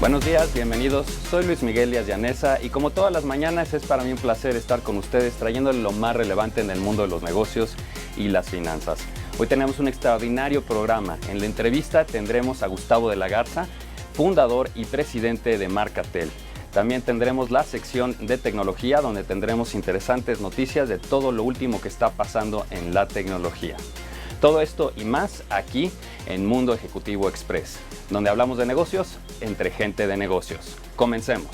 Buenos días, bienvenidos. Soy Luis Miguel Díaz Llaneza y como todas las mañanas es para mí un placer estar con ustedes trayéndoles lo más relevante en el mundo de los negocios y las finanzas. Hoy tenemos un extraordinario programa. En la entrevista tendremos a Gustavo de la Garza, fundador y presidente de Marcatel. También tendremos la sección de tecnología, donde tendremos interesantes noticias de todo lo último que está pasando en la tecnología. Todo esto y más aquí en Mundo Ejecutivo Express, donde hablamos de negocios entre gente de negocios. Comencemos.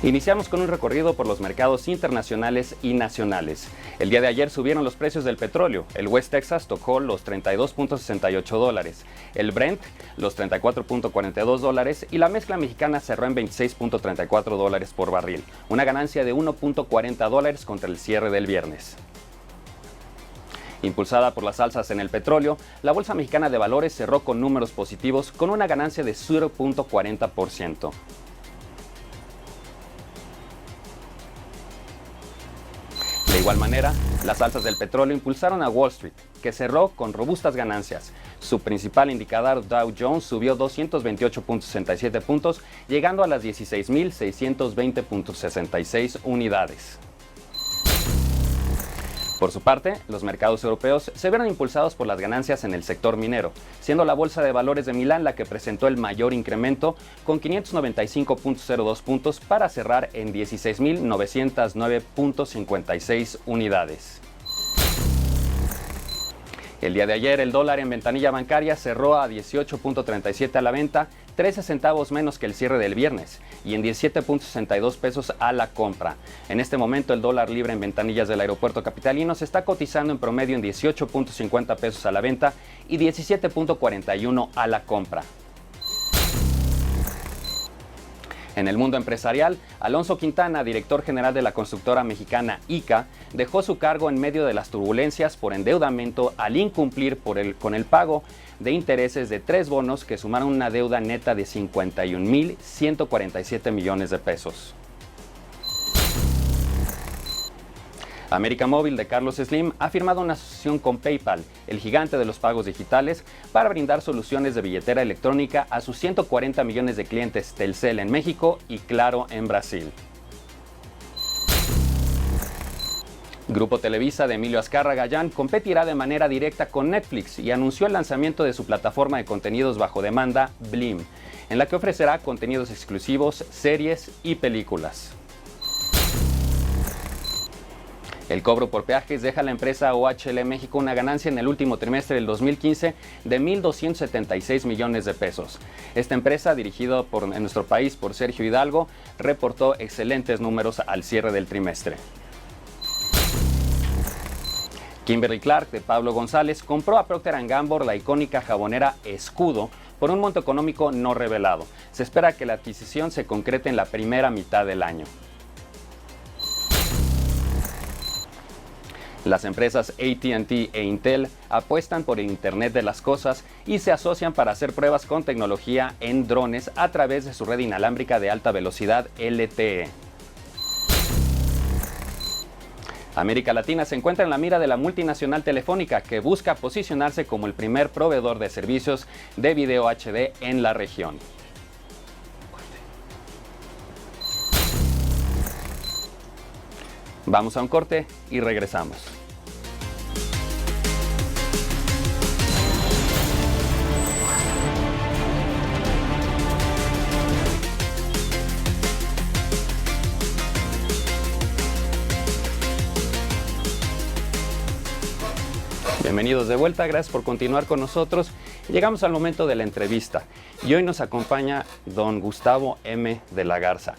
Iniciamos con un recorrido por los mercados internacionales y nacionales. El día de ayer subieron los precios del petróleo. El West Texas tocó los $32.68, el Brent los $34.42 y la mezcla mexicana cerró en $26.34 por barril, una ganancia de $1.40 contra el cierre del viernes. Impulsada por las alzas en el petróleo, la Bolsa Mexicana de Valores cerró con números positivos con una ganancia de 0.40%. De igual manera, las alzas del petróleo impulsaron a Wall Street, que cerró con robustas ganancias. Su principal indicador Dow Jones subió 228.67 puntos, llegando a las 16.620.66 unidades. Por su parte, los mercados europeos se vieron impulsados por las ganancias en el sector minero, siendo la Bolsa de Valores de Milán la que presentó el mayor incremento, con 595.02 puntos para cerrar en 16.909.56 unidades. El día de ayer, el dólar en ventanilla bancaria cerró a 18.37 a la venta, 13 centavos menos que el cierre del viernes, y en 17.62 pesos a la compra. En este momento, el dólar libre en ventanillas del aeropuerto capitalino se está cotizando en promedio en 18.50 pesos a la venta y 17.41 a la compra. En el mundo empresarial, Alonso Quintana, director general de la constructora mexicana ICA, dejó su cargo en medio de las turbulencias por endeudamiento al incumplir con el pago de intereses de 3 bonos que sumaron una deuda neta de 51.147 millones de pesos. América Móvil de Carlos Slim ha firmado una asociación con PayPal, el gigante de los pagos digitales, para brindar soluciones de billetera electrónica a sus 140 millones de clientes Telcel en México y Claro en Brasil. Grupo Televisa de Emilio Azcárraga Gallán competirá de manera directa con Netflix y anunció el lanzamiento de su plataforma de contenidos bajo demanda, Blim, en la que ofrecerá contenidos exclusivos, series y películas. El cobro por peajes deja a la empresa OHL México una ganancia en el último trimestre del 2015 de 1.276 millones de pesos. Esta empresa, dirigida en nuestro país por Sergio Hidalgo, reportó excelentes números al cierre del trimestre. Kimberly-Clark de Pablo González compró a Procter & Gamble la icónica jabonera Escudo por un monto económico no revelado. Se espera que la adquisición se concrete en la primera mitad del año. Las empresas AT&T e Intel apuestan por el Internet de las Cosas y se asocian para hacer pruebas con tecnología en drones a través de su red inalámbrica de alta velocidad LTE. América Latina se encuentra en la mira de la multinacional Telefónica, que busca posicionarse como el primer proveedor de servicios de video HD en la región. Vamos a un corte y regresamos. Bienvenidos de vuelta, gracias por continuar con nosotros. Llegamos al momento de la entrevista y hoy nos acompaña don Gustavo M. de la Garza.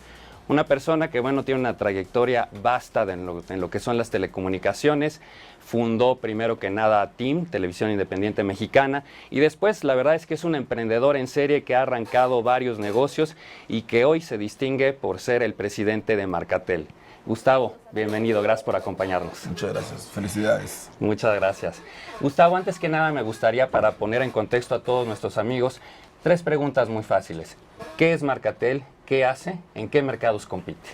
Una persona que, tiene una trayectoria vasta en lo que son las telecomunicaciones. Fundó primero que nada TIM, Televisión Independiente Mexicana, y después la verdad es que es un emprendedor en serie que ha arrancado varios negocios y que hoy se distingue por ser el presidente de Marcatel. Gustavo, bienvenido, gracias por acompañarnos. Muchas gracias, felicidades. Muchas gracias. Gustavo, antes que nada me gustaría, para poner en contexto a todos nuestros amigos, 3 preguntas muy fáciles. ¿Qué es Marcatel? ¿Qué hace? ¿En qué mercados compite?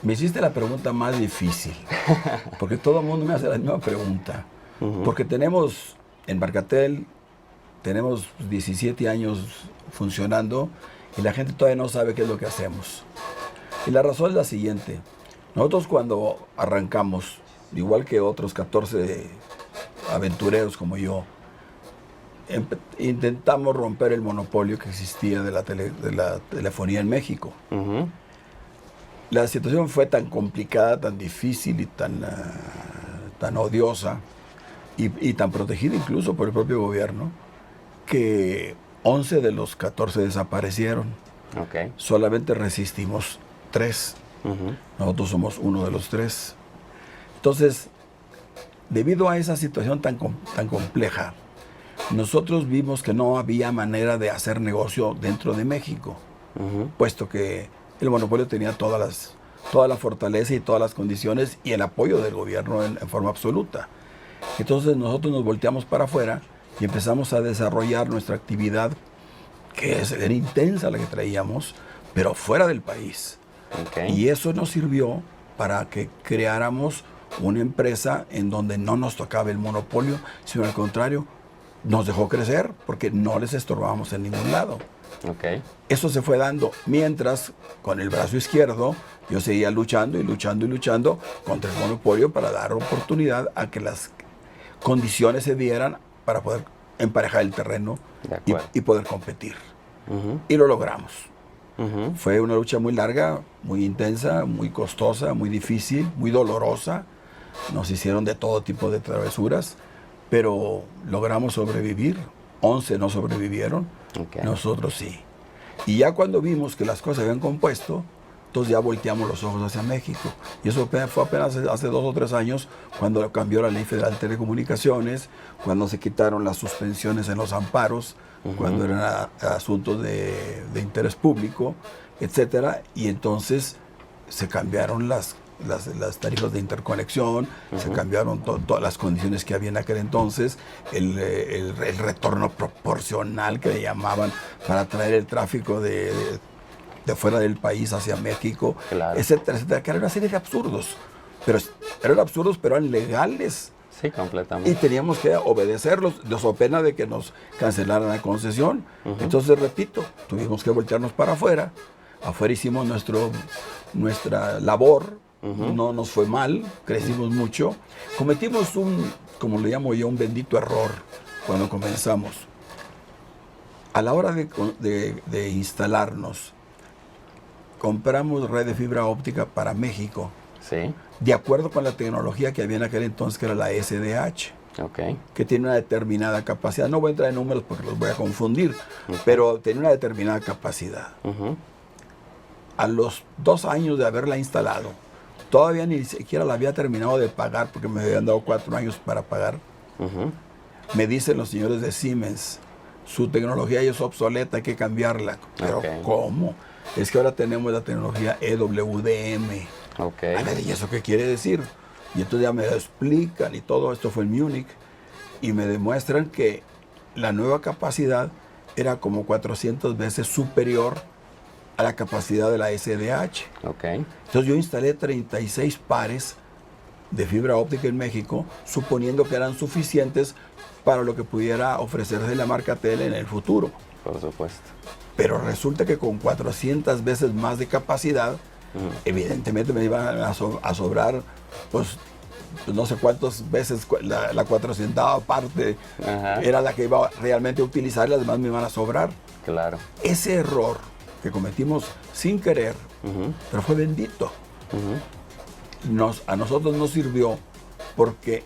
Me hiciste la pregunta más difícil, porque todo el mundo me hace la misma pregunta. Porque tenemos, en Barcatel, tenemos 17 años funcionando y la gente todavía no sabe qué es lo que hacemos. Y la razón es la siguiente. Nosotros cuando arrancamos, igual que otros 14 aventureros como yo, intentamos romper el monopolio que existía de la telefonía en México. La situación fue tan complicada, tan difícil y tan odiosa y tan protegida incluso por el propio gobierno, que 11 de los 14 desaparecieron. Okay. Solamente resistimos 3. Nosotros somos uno de los 3. Entonces, debido a esa situación tan compleja, nosotros vimos que no había manera de hacer negocio dentro de México, puesto que el monopolio tenía toda la fortaleza y todas las condiciones y el apoyo del gobierno en forma absoluta. Entonces nosotros nos volteamos para afuera y empezamos a desarrollar nuestra actividad, que era intensa la que traíamos, pero fuera del país. Okay. Y eso nos sirvió para que creáramos una empresa en donde no nos tocaba el monopolio, sino al contrario, nos dejó crecer porque no les estorbábamos en ningún lado. Okay. Eso se fue dando mientras con el brazo izquierdo yo seguía luchando y luchando y luchando contra el monopolio para dar oportunidad a que las condiciones se dieran para poder emparejar el terreno y poder competir. Y lo logramos. Fue una lucha muy larga, muy intensa, muy costosa, muy difícil, muy dolorosa. Nos hicieron de todo tipo de travesuras, pero logramos sobrevivir. 11 no sobrevivieron, nosotros sí. Y ya cuando vimos que las cosas habían compuesto, entonces ya volteamos los ojos hacia México. Y eso fue apenas hace 2 o 3 años, cuando cambió la Ley Federal de Telecomunicaciones, cuando se quitaron las suspensiones en los amparos, cuando eran asuntos de interés público, etcétera. Y entonces se cambiaron las tarifas de interconexión, se cambiaron todas las condiciones que había en aquel entonces, el retorno proporcional que le llamaban para traer el tráfico de fuera del país hacia México, etcétera, etcétera, que era una serie de absurdos. Pero eran absurdos, pero eran legales. Sí, completamente. Y teníamos que obedecerlos, so pena de que nos cancelaran la concesión. Entonces, repito, tuvimos que voltearnos para afuera. Afuera hicimos nuestra labor. No nos fue mal, crecimos mucho. Cometimos como le llamo yo, un bendito error cuando comenzamos. A la hora de instalarnos, compramos red de fibra óptica para México. Sí. De acuerdo con la tecnología que había en aquel entonces, que era la SDH. Okay. Que tiene una determinada capacidad. No voy a entrar en números porque los voy a confundir, pero tenía una determinada capacidad. A los 2 años de haberla instalado, todavía ni siquiera la había terminado de pagar porque me habían dado 4 años para pagar. Me dicen los señores de Siemens, su tecnología ya es obsoleta, hay que cambiarla. Pero ¿cómo? Es que ahora tenemos la tecnología EWDM. A ver, ¿y eso qué quiere decir? Y entonces ya me lo explican y todo esto fue en Múnich y me demuestran que la nueva capacidad era como 400 veces superior a la capacidad de la SDH. Entonces yo instalé 36 pares de fibra óptica en México, suponiendo que eran suficientes para lo que pudiera ofrecerse la marca Tele en el futuro. Por supuesto. Pero resulta que con 400 veces más de capacidad, evidentemente me iban a sobrar, pues no sé cuántas veces la 400ª parte era la que iba realmente a utilizar y las demás me iban a sobrar. Claro. Ese error que cometimos sin querer, pero fue bendito. A nosotros nos sirvió porque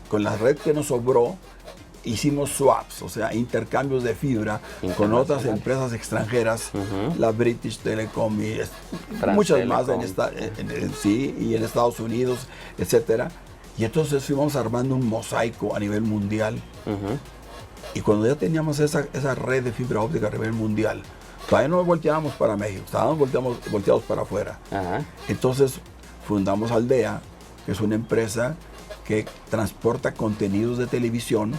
con la red que nos sobró hicimos swaps, o sea, intercambios de fibra con otras empresas extranjeras, la British Telecom y muchas Telecom más y en Estados Unidos, etcétera. Y entonces fuimos armando un mosaico a nivel mundial. Y cuando ya teníamos esa red de fibra óptica a nivel mundial, todavía no nos volteábamos para México, estábamos volteados para afuera. Entonces fundamos Aldea, que es una empresa que transporta contenidos de televisión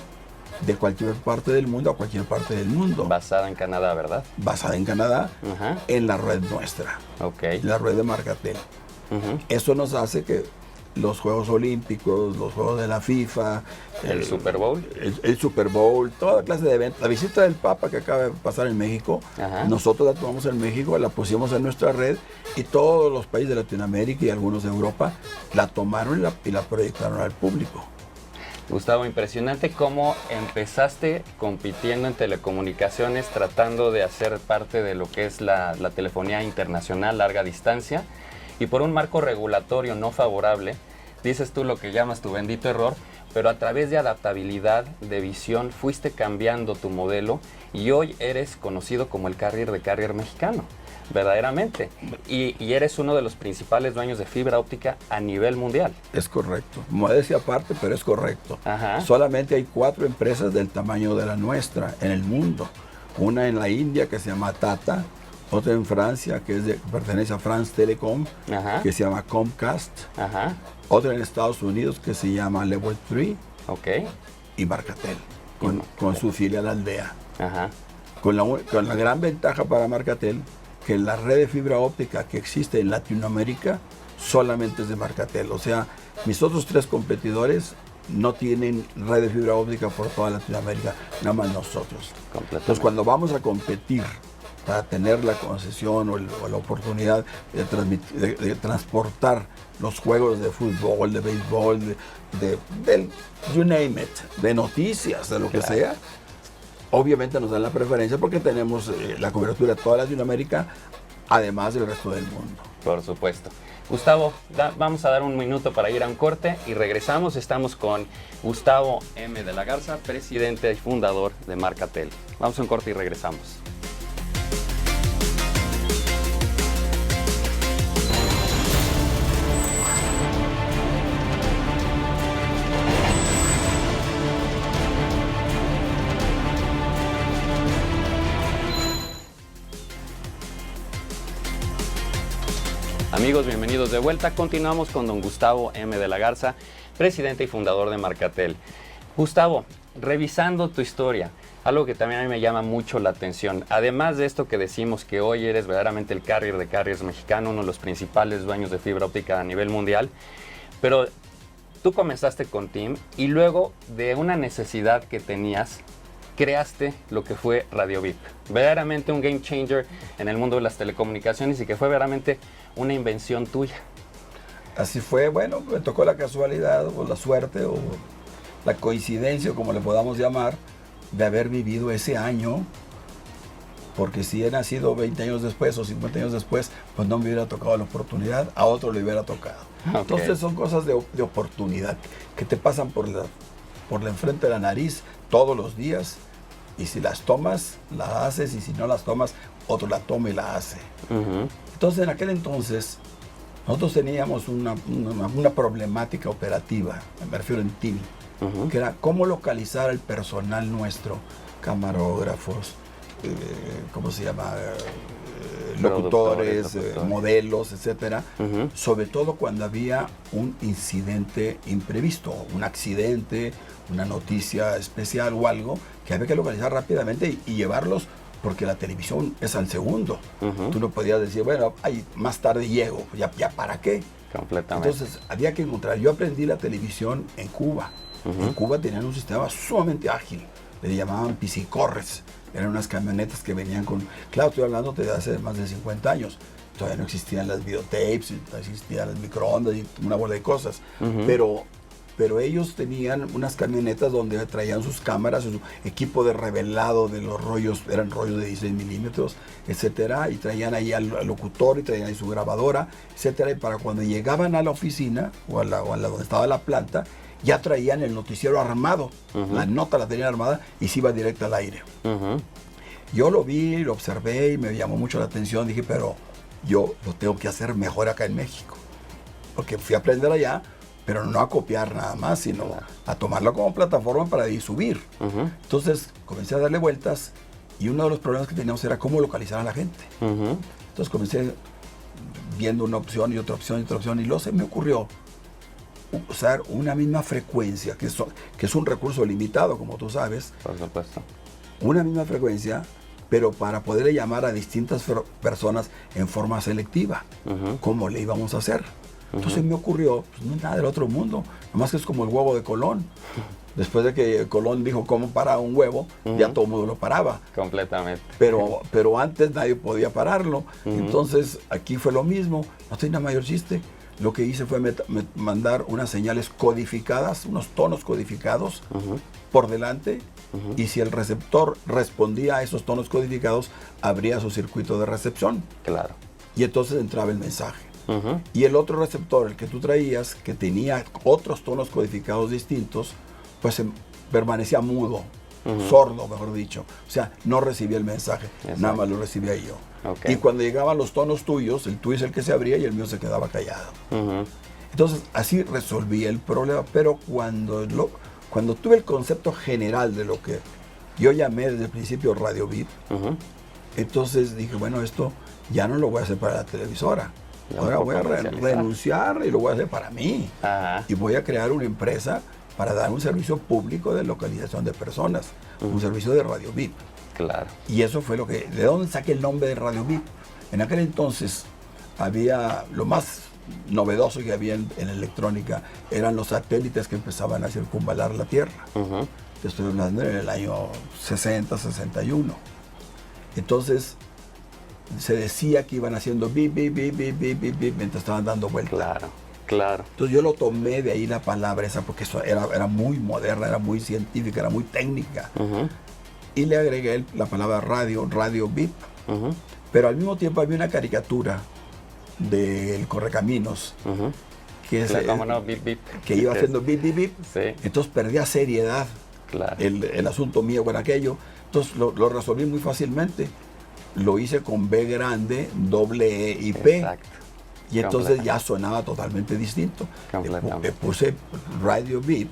de cualquier parte del mundo a cualquier parte del mundo. Basada en Canadá, ¿verdad? Basada en Canadá, Ajá. en la red nuestra, Ok. la red de Marcatel. Ujú. Eso nos hace que los Juegos Olímpicos, los Juegos de la FIFA, El Super Bowl. el Super Bowl, toda clase de eventos. La visita del Papa que acaba de pasar en México, Ajá. nosotros la tomamos en México, la pusimos en nuestra red y todos los países de Latinoamérica y algunos de Europa la tomaron y la proyectaron al público. Gustavo, impresionante cómo empezaste compitiendo en telecomunicaciones, tratando de hacer parte de lo que es la telefonía internacional larga distancia, y por un marco regulatorio no favorable, dices tú lo que llamas tu bendito error, pero a través de adaptabilidad, de visión, fuiste cambiando tu modelo y hoy eres conocido como el carrier de carrier mexicano, verdaderamente. Y eres uno de los principales dueños de fibra óptica a nivel mundial. Es correcto. Modestia aparte, pero es correcto. Ajá. Solamente hay 4 empresas del tamaño de la nuestra en el mundo. Una en la India que se llama Tata, otra en Francia que pertenece a France Telecom, Ajá. que se llama Comcast, Ajá. otra en Estados Unidos que se llama Level 3 Ok. y Marcatel, con su filial Aldea. Ajá. Con la gran ventaja para Marcatel que la red de fibra óptica que existe en Latinoamérica solamente es de Marcatel. O sea, mis otros 3 competidores no tienen red de fibra óptica por toda Latinoamérica, nada más nosotros. Entonces, cuando vamos a competir para tener la concesión o la oportunidad de transportar los juegos de fútbol, de béisbol, you name it, de noticias, de lo que sea, obviamente nos dan la preferencia porque tenemos la cobertura de toda Latinoamérica, además del resto del mundo. Por supuesto. Gustavo, vamos a dar un minuto para ir a un corte y regresamos. Estamos con Gustavo M. de la Garza, presidente y fundador de Marcatel. Vamos a un corte y regresamos. Amigos, bienvenidos de vuelta. Continuamos con don Gustavo M. de la Garza, presidente y fundador de Marcatel. Gustavo, revisando tu historia, algo que también a mí me llama mucho la atención, además de esto que decimos que hoy eres verdaderamente el carrier de carriers mexicano, uno de los principales dueños de fibra óptica a nivel mundial, pero tú comenzaste con TIM y luego de una necesidad que tenías, creaste lo que fue Radio VIP, verdaderamente un game changer en el mundo de las telecomunicaciones y que fue verdaderamente una invención tuya. Así fue, bueno, me tocó la casualidad o la suerte o la coincidencia, como le podamos llamar, de haber vivido ese año, porque si he nacido 20 años después o 50 años después, pues no me hubiera tocado la oportunidad, a otro le hubiera tocado. Okay. Entonces son cosas de oportunidad que te pasan por la enfrente de la nariz todos los días, y si las tomas, las haces, y si no las tomas, otro la toma y la hace. Uh-huh. Entonces, en aquel entonces, nosotros teníamos una problemática operativa, me refiero en TIM, uh-huh, que era cómo localizar al personal nuestro, camarógrafos, ¿cómo se llama? Locutores, modelos, etcétera, uh-huh, sobre todo cuando había un incidente imprevisto, un accidente, una noticia especial o algo que había que localizar rápidamente y llevarlos, porque la televisión es al segundo. Uh-huh. Tú no podías decir, bueno, más tarde llego, ya para qué. Completamente. Entonces había que encontrar. Yo aprendí la televisión en Cuba. Uh-huh. En Cuba tenían un sistema sumamente ágil, le llamaban piscicorres. Eran unas camionetas que venían con... Claro, estoy hablando de hace más de 50 años. Todavía no existían las videotapes, no existían las microondas y una bola de cosas. Uh-huh. Pero ellos tenían unas camionetas donde traían sus cámaras, su equipo de revelado de los rollos, eran rollos de 16 milímetros, etcétera, y traían ahí al locutor y traían ahí su grabadora, etcétera, y para cuando llegaban a la oficina o a la donde estaba la planta, ya traían el noticiero armado, uh-huh, la nota la tenían armada y se iba directo al aire. Uh-huh. Yo lo vi, lo observé y me llamó mucho la atención, dije, pero yo lo tengo que hacer mejor acá en México, porque fui a aprender allá, pero no a copiar nada más, sino a tomarlo como plataforma para ir subir. Uh-huh. Entonces comencé a darle vueltas y uno de los problemas que teníamos era cómo localizar a la gente. Uh-huh. Entonces comencé viendo una opción y otra opción y otra opción y luego se me ocurrió, usar una misma frecuencia, que es un recurso limitado, como tú sabes. Por supuesto. Una misma frecuencia, pero para poderle llamar a distintas personas en forma selectiva. ¿Cómo le íbamos a hacer? Entonces me ocurrió, pues no es nada del otro mundo, nomás que es como el huevo de Colón. Después de que Colón dijo cómo parar un huevo, ya todo el mundo lo paraba. Completamente. Pero antes nadie podía pararlo. Entonces aquí fue lo mismo, no tenía mayor chiste. Lo que hice fue mandar unas señales codificadas, unos tonos codificados por delante, y si el receptor respondía a esos tonos codificados, abría su circuito de recepción. Claro. Y entonces entraba el mensaje. Y el otro receptor, el que tú traías, que tenía otros tonos codificados distintos, pues permanecía mudo, sordo, mejor dicho. O sea, no recibía el mensaje, nada más lo recibía yo. Okay. Y cuando llegaban los tonos tuyos, el tuyo es el que se abría y el mío se quedaba callado. Entonces, así resolví el problema. Pero cuando tuve el concepto general de lo que yo llamé desde el principio Radio VIP, entonces dije, bueno, esto ya no lo voy a hacer para la televisora. Ahora voy a renunciar y lo voy a hacer para mí. Y voy a crear una empresa para dar un servicio público de localización de personas, un servicio de Radio VIP. Claro. Y eso fue ¿de dónde saqué el nombre de Radio VIP? En aquel entonces había, lo más novedoso que había en electrónica eran los satélites que empezaban a circunvalar la Tierra. Te estoy hablando en el año 60, 61. Entonces se decía que iban haciendo bip, bip, bip, bip, bip, bip, bip, mientras estaban dando vueltas. Claro. Entonces yo lo tomé de ahí la palabra esa, porque eso era muy moderna, era muy científica, era muy técnica. Y le agregué la palabra radio VIP. Pero al mismo tiempo había una caricatura del Correcaminos, que es bip, bip. Que iba haciendo bip, bip, bip. Sí. Entonces perdía seriedad el asunto mío con aquello. Entonces lo resolví muy fácilmente. Lo hice con B grande, doble E y P. Exacto. Y entonces ya sonaba totalmente distinto. Le puse Radio VIP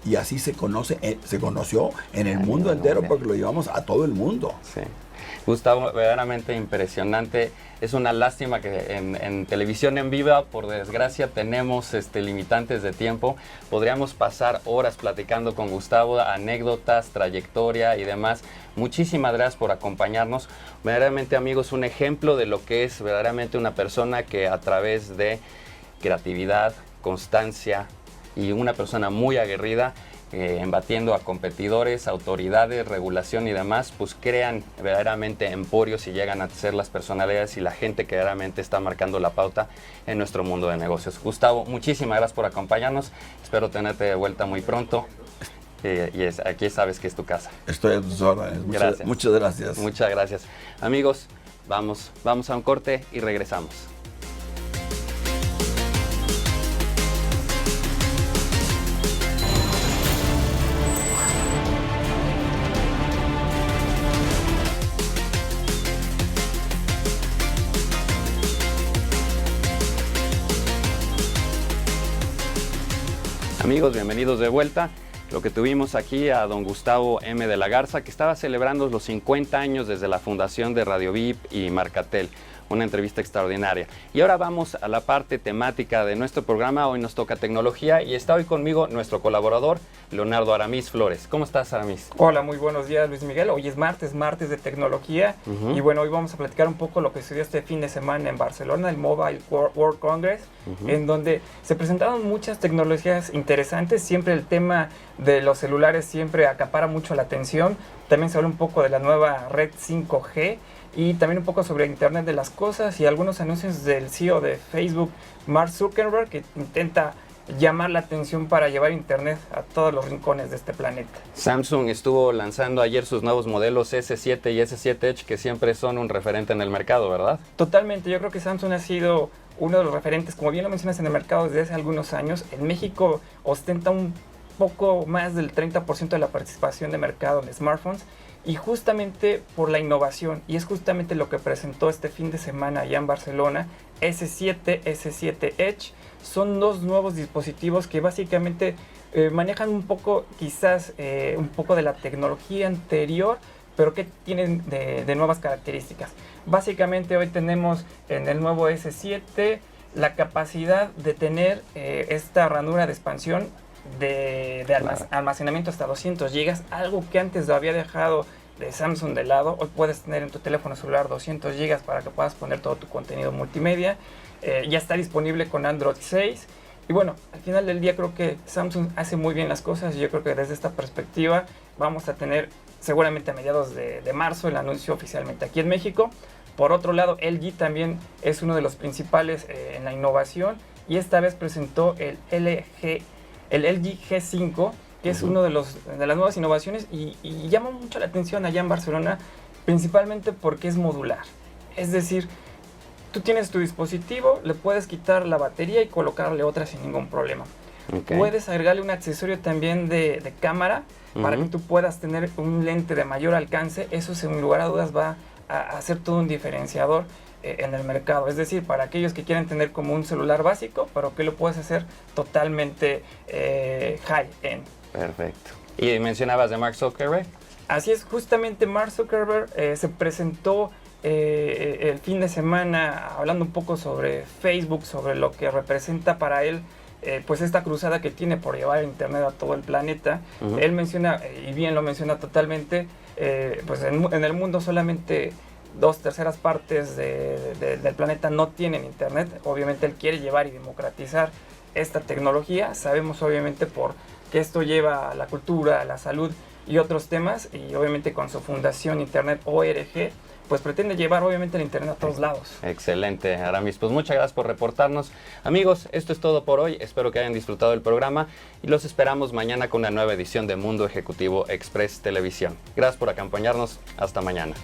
y así se conoció en el mundo entero, porque lo llevamos a todo el mundo. Sí. Gustavo, verdaderamente impresionante. Es una lástima que en televisión en vivo, por desgracia, tenemos limitantes de tiempo. Podríamos pasar horas platicando con Gustavo, anécdotas, trayectoria y demás. Muchísimas gracias por acompañarnos. Verdaderamente, amigos, un ejemplo de lo que es verdaderamente una persona que a través de creatividad, constancia y una persona muy aguerrida, embatiendo a competidores, autoridades, regulación y demás, pues crean verdaderamente emporios y llegan a ser las personalidades y la gente que verdaderamente está marcando la pauta en nuestro mundo de negocios. Gustavo, muchísimas gracias por acompañarnos. Espero tenerte de vuelta muy pronto. Aquí sabes que es tu casa. Estoy a tus órdenes. Muchas gracias. Muchas gracias. Amigos, vamos a un corte y regresamos. Amigos, bienvenidos de vuelta. Lo que tuvimos aquí a don Gustavo M. de la Garza, que estaba celebrando los 50 años desde la fundación de Radio VIP y Marcatel. Una entrevista extraordinaria. Y ahora vamos a la parte temática de nuestro programa. Hoy nos toca tecnología y está hoy conmigo nuestro colaborador, Leonardo Aramis Flores. ¿Cómo estás, Aramis? Hola, muy buenos días, Luis Miguel. Hoy es martes de tecnología. Y bueno, hoy vamos a platicar un poco lo que sucedió este fin de semana en Barcelona, el Mobile World Congress, en donde se presentaron muchas tecnologías interesantes. Siempre el tema de los celulares siempre acapara mucho la atención. También se habla un poco de la nueva red 5G. Y también un poco sobre Internet de las Cosas y algunos anuncios del CEO de Facebook, Mark Zuckerberg, que intenta llamar la atención para llevar Internet a todos los rincones de este planeta. Samsung estuvo lanzando ayer sus nuevos modelos S7 y S7 Edge, que siempre son un referente en el mercado, ¿verdad? Totalmente, yo creo que Samsung ha sido uno de los referentes, como bien lo mencionas, en el mercado desde hace algunos años. En México ostenta un poco más del 30% de la participación de mercado en smartphones, y justamente por la innovación, y es justamente lo que presentó este fin de semana allá en Barcelona, S7, S7 Edge, son dos nuevos dispositivos que básicamente manejan un poco, quizás un poco de la tecnología anterior, pero que tienen de nuevas características. Básicamente hoy tenemos en el nuevo S7 la capacidad de tener esta ranura de expansión de almacenamiento hasta 200 gigas, algo que antes lo había dejado de Samsung de lado. Hoy puedes tener en tu teléfono celular 200 gigas para que puedas poner todo tu contenido multimedia. Ya está disponible con Android 6. Y bueno, al final del día creo que Samsung hace muy bien las cosas, y yo creo que desde esta perspectiva vamos a tener seguramente a mediados de marzo el anuncio oficialmente aquí en México. Por otro lado, LG también es uno de los principales en la innovación, y esta vez presentó el LG G5, que es uno de las nuevas innovaciones, y llama mucho la atención allá en Barcelona, principalmente porque es modular. Es decir, tú tienes tu dispositivo, le puedes quitar la batería y colocarle otra sin ningún problema. Okay. Puedes agregarle un accesorio también de cámara para que tú puedas tener un lente de mayor alcance. Eso, sin lugar a dudas, va a ser todo un diferenciador en el mercado. Es decir, para aquellos que quieren tener como un celular básico, pero que lo puedes hacer totalmente high-end. Perfecto. ¿Y mencionabas de Mark Zuckerberg? Así es, justamente Mark Zuckerberg se presentó el fin de semana hablando un poco sobre Facebook, sobre lo que representa para él pues esta cruzada que tiene por llevar internet a todo el planeta. Él menciona, y bien lo menciona totalmente, pues en el mundo solamente 2/3 partes del planeta no tienen internet. Obviamente él quiere llevar y democratizar esta tecnología. Sabemos obviamente por que esto lleva a la cultura, a la salud y otros temas, y obviamente con su fundación Internet ORG, pues pretende llevar obviamente el internet a todos lados. Excelente, Aramis. Pues muchas gracias por reportarnos. Amigos, esto es todo por hoy. Espero que hayan disfrutado del programa y los esperamos mañana con una nueva edición de Mundo Ejecutivo Express Televisión. Gracias por acompañarnos. Hasta mañana.